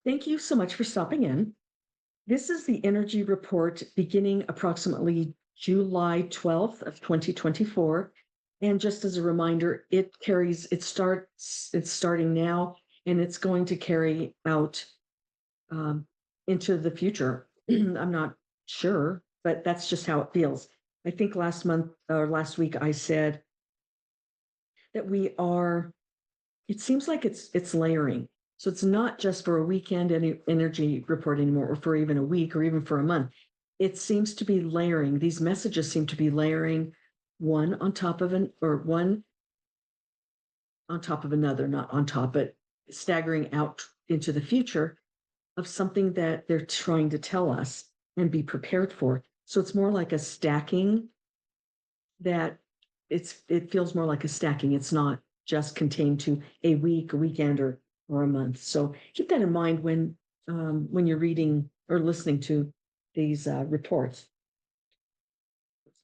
Thank you so much for stopping in. This is the energy report beginning approximately July 12th of 2024. And just as a reminder, it's starting now and it's going to carry out um, into the future. I'm not sure, but that's just how it feels. I think last month or last week I said that it seems like it's layering. So it's not just for a weekend energy report anymore, or for even a week, or even for a month. It seems to be layering. These messages seem to be layering one on top of one on top of another, not on top, but staggering out into the future of something that they're trying to tell us and be prepared for. So it's more like a stacking that it feels more like a stacking. It's not just contained to a week, a weekend, or a month. So keep that in mind when you're reading or listening to these reports.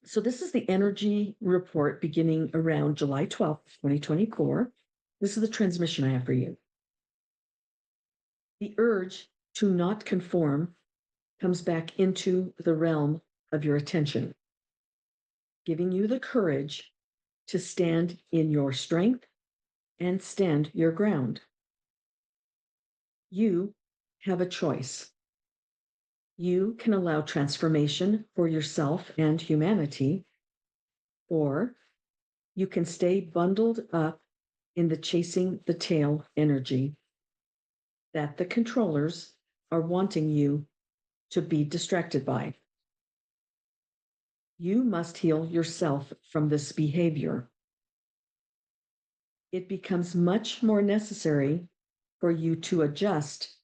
So this is the energy report beginning around July 12th, 2024. This is the transmission I have for you. The urge to not conform comes back into the realm of your attention, giving you the courage to stand in your strength and stand your ground. You have a choice. You can allow transformation for yourself and humanity, or you can stay bundled up in the chasing the tail energy that the controllers are wanting you to be distracted by. You must heal yourself from this behavior. It becomes much more necessary for you to adjust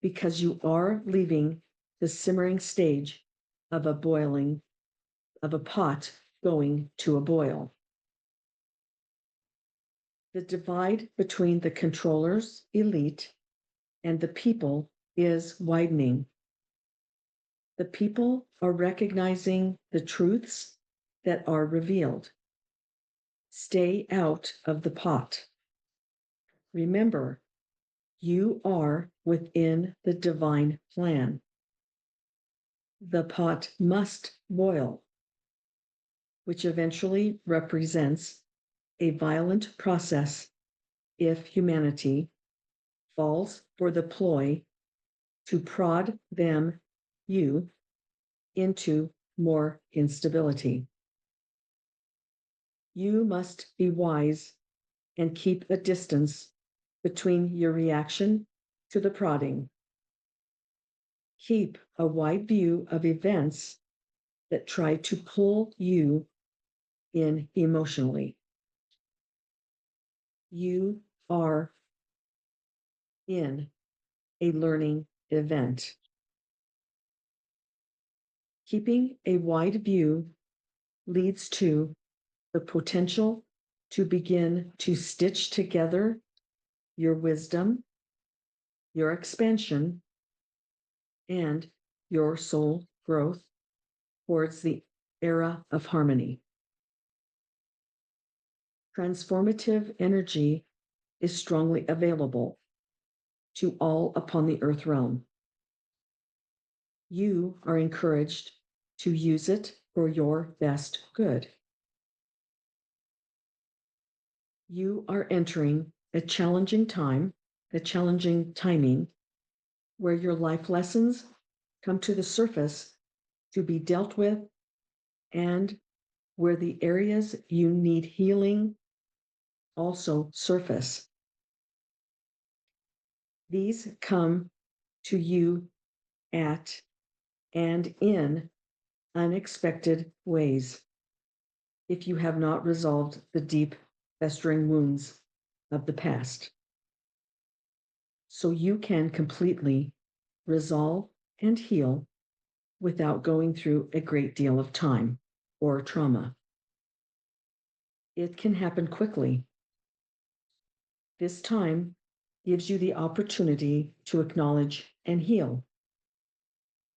because you are leaving the simmering stage of a pot going to a boil. The divide between the controllers, elite, and the people is widening. The people are recognizing the truths that are revealed. Stay out of the pot. Remember, you are within the divine plan. The pot must boil, which eventually represents a violent process if humanity falls for the ploy to prod you, into more instability. You must be wise and keep a distance between your reaction to the prodding. Keep a wide view of events that try to pull you in emotionally. You are in a learning event. Keeping a wide view leads to the potential to begin to stitch together your wisdom, your expansion, and your soul growth towards the era of harmony. Transformative energy is strongly available to all upon the earth realm. You are encouraged to use it for your best good. You are entering a challenging timing, where your life lessons come to the surface to be dealt with, and where the areas you need healing also surface. These come to you at and in unexpected ways if you have not resolved the deep, festering wounds of the past. So you can completely resolve and heal without going through a great deal of time or trauma. It can happen quickly. This time gives you the opportunity to acknowledge and heal,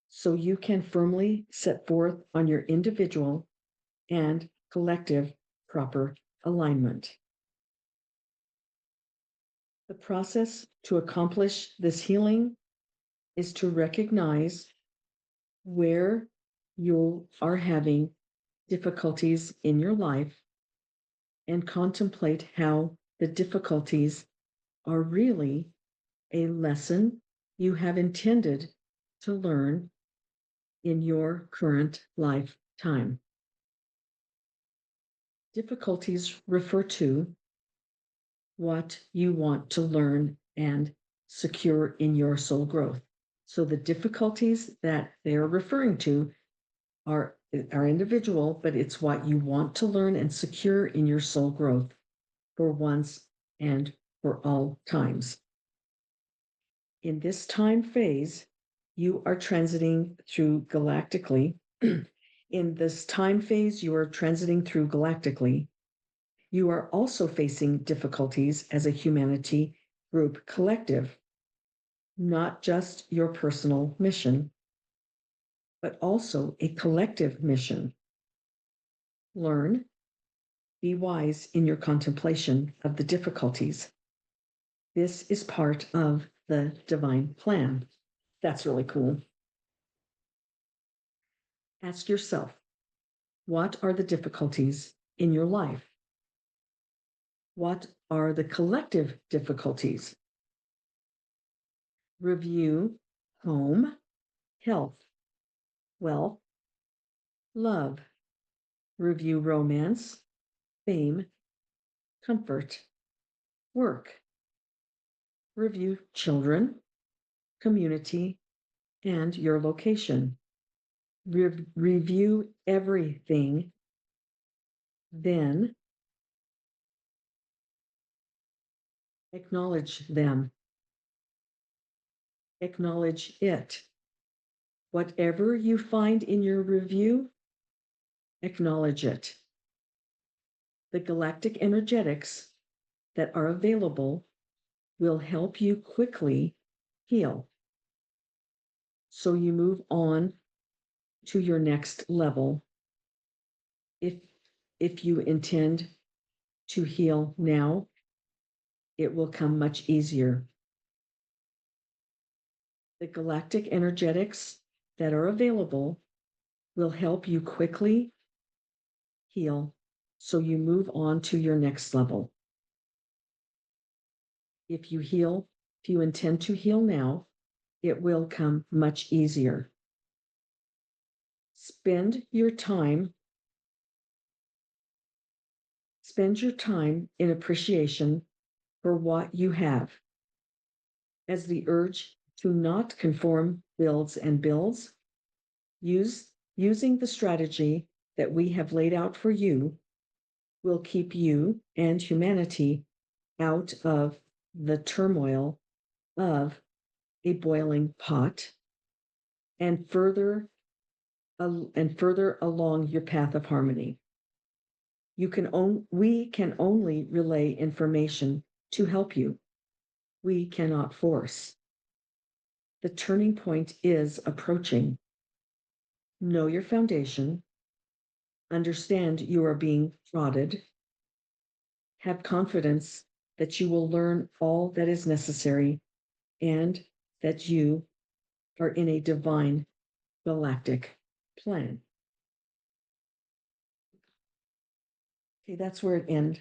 so you can firmly set forth on your individual and collective proper alignment. The process to accomplish this healing is to recognize where you are having difficulties in your life and contemplate how the difficulties are really a lesson you have intended to learn in your current lifetime. Difficulties refer to what you want to learn and secure in your soul growth. So the difficulties that they're referring to are individual, but it's what you want to learn and secure in your soul growth for once and for all times. In this time phase, you are transiting through galactically. In this time phase, you are transiting through galactically. You are also facing difficulties as a humanity group collective, not just your personal mission, but also a collective mission. Learn, be wise in your contemplation of the difficulties. This is part of the divine plan. That's really cool. Ask yourself, what are the difficulties in your life? What are the collective difficulties? Review home, health, wealth, love. Review romance, fame, comfort, work. Review children, community, and your location. Review everything. Then acknowledge them. Acknowledge it. Whatever you find in your review, acknowledge it. The galactic energetics that are available will help you quickly heal. So you move on to your next level. If you intend to heal now, it will come much easier. The galactic energetics that are available will help you quickly heal so you move on to your next level. If you intend to heal now, it will come much easier. Spend your time in appreciation for what you have. As the urge to not conform builds and builds, using the strategy that we have laid out for you will keep you and humanity out of the turmoil of a boiling pot and further along your path of harmony. We can only relay information to help you. We cannot force. The turning point is approaching. Know your foundation. Understand you are being prodded. Have confidence that you will learn all that is necessary and that you are in a divine galactic plan. Okay, that's where it ends.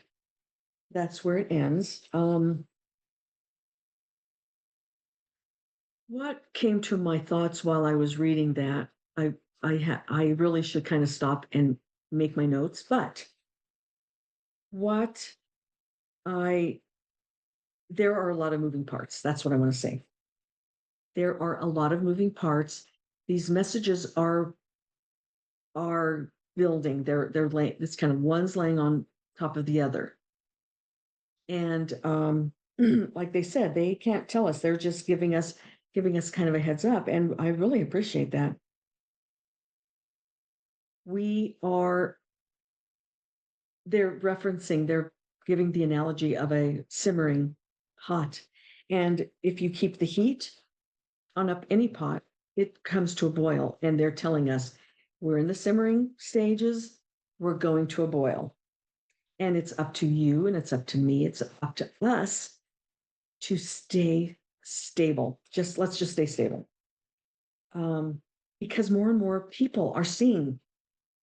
That's where it ends. What came to my thoughts while I was reading that? I really should kind of stop and make my notes, but what I there are a lot of moving parts. That's what I want to say. There are a lot of moving parts. These messages are building. They're laying. It's kind of one's laying on top of the other, and like they said, they can't tell us. They're just giving us kind of a heads up, and I really appreciate that. They're giving the analogy of a simmering pot, and if you keep the heat on up any pot, it comes to a boil, and they're telling us we're in the simmering stages, we're going to a boil. And it's up to you and it's up to me, it's up to us to stay stable. Let's just stay stable. because more and more people are seeing.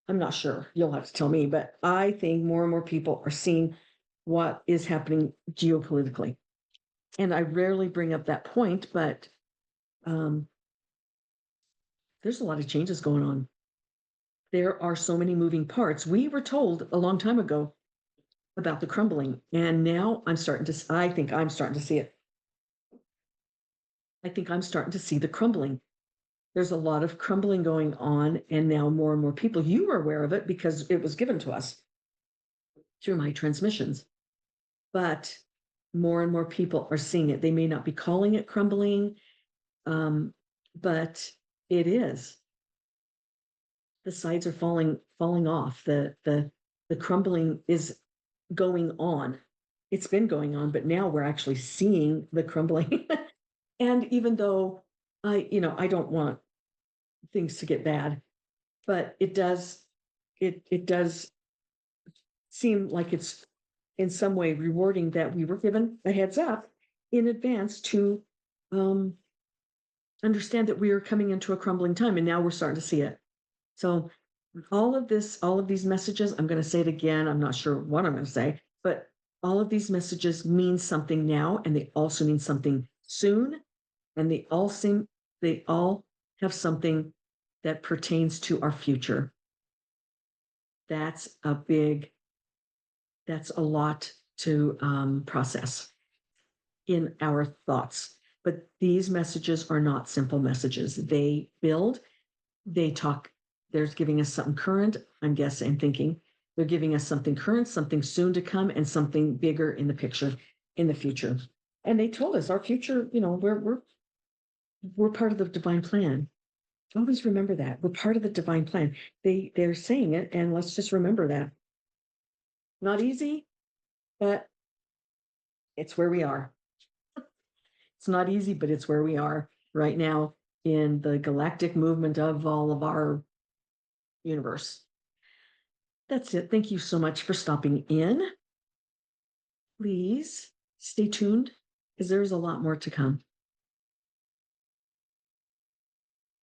I'm not sure. You'll have to tell me, but I think more and more people are seeing what is happening geopolitically. And I rarely bring up that point, but um, there's a lot of changes going on. There are so many moving parts. We were told a long time ago about the crumbling, and now I think I'm starting to see it. I think I'm starting to see the crumbling. There's a lot of crumbling going on, and now more and more people, you are aware of it because it was given to us through my transmissions. But more and more people are seeing it. They may not be calling it crumbling, but it is. The sides are falling off. The crumbling is going on. It's been going on, but now we're actually seeing the crumbling. And even though I don't want things to get bad, but it does seem like it's in some way rewarding that we were given a heads up in advance to um, understand that we are coming into a crumbling time, and now we're starting to see it. So all of these messages, I'm going to say it again. I'm not sure what I'm going to say, but all of these messages mean something now, and they also mean something soon, and they all have something that pertains to our future. That's that's a lot to process in our thoughts. But these messages are not simple messages. They build, they talk, they're giving us something current, I'm guessing, I'm thinking. They're giving us something current, something soon to come, and something bigger in the picture in the future. And they told us our future, we're part of the divine plan. Always remember that. We're part of the divine plan. They're saying it, and let's just remember that. Not easy, but it's where we are. It's not easy, but it's where we are right now in the galactic movement of all of our universe. That's it. Thank you so much for stopping in. Please stay tuned because there's a lot more to come.